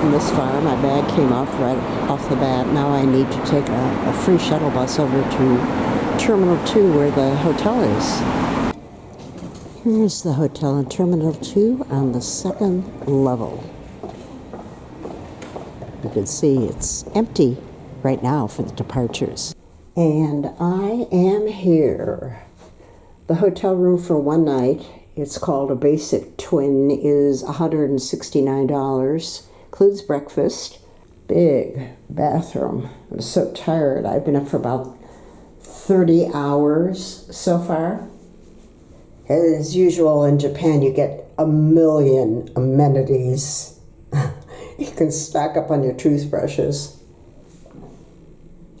gotten this far. My bag came off right off the bat. Now I need to take a free shuttle bus over to Terminal 2 where the hotel is. Here's the hotel in Terminal 2 on the second level. You can see it's empty right now for the departures. And I am here. The hotel room for one night, it's called a basic twin, is $169. Includes breakfast. Big bathroom. I'm so tired. I've been up for about 30 hours so far. As usual in Japan, you get a million amenities. You can stock up on your toothbrushes.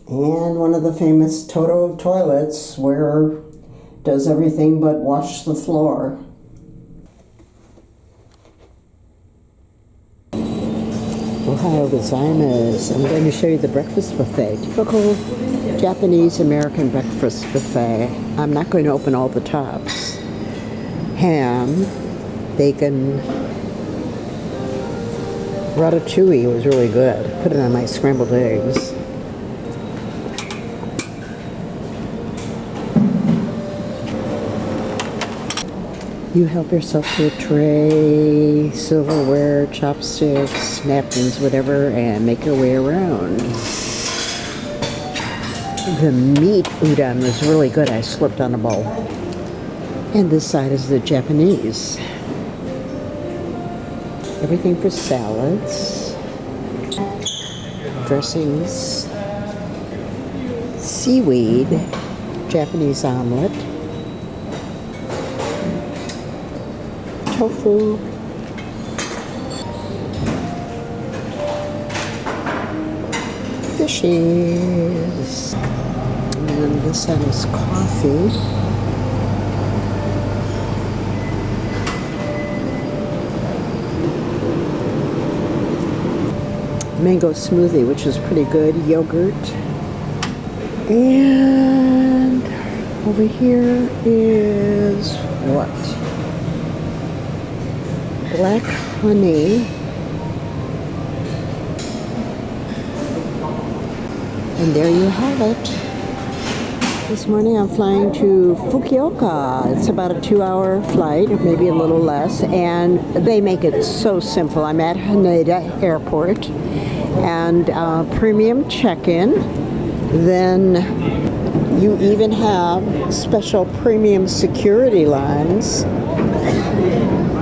And one of the famous Toto toilets where it does everything but wash the floor. Ohio gozaimasu. I'm going to show you the breakfast buffet. Typical Japanese American breakfast buffet. I'm not going to open all the tops. Ham, bacon, ratatouille was really good. Put it on my scrambled eggs. You help yourself to a tray, silverware, chopsticks, napkins, whatever, and make your way around. The meat udon was really good. I slipped on a bowl. And this side is the Japanese. Everything for salads, dressings, seaweed, Japanese omelet, tofu, fishes, and then this side is coffee. Mango smoothie, which is pretty good, yogurt. And over here is what? Black honey. And there you have it. This morning I'm flying to Fukuoka. It's about a 2-hour flight, maybe a little less, and they make it so simple. I'm at Haneda Airport, and premium check-in. Then you even have special premium security lines.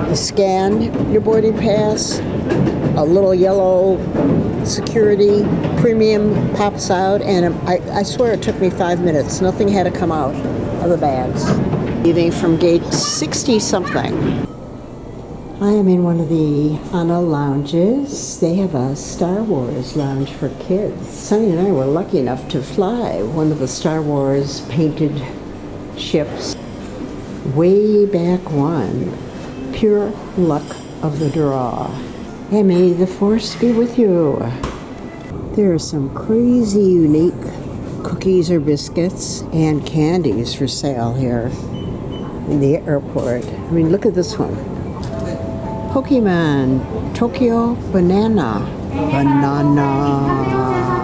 You scan your boarding pass, a little yellow security premium pops out, and I swear it took me 5 minutes. Nothing had to come out of the bags. Leaving from gate 60-something. I am in one of the ANA lounges. They have a Star Wars lounge for kids. Sonny and I were lucky enough to fly one of the Star Wars painted ships. Way back one. Pure luck of the draw. And may the force be with you. There are some crazy unique cookies or biscuits and candies for sale here in the airport. I mean, look at this one. Pokemon Tokyo Banana. Banana.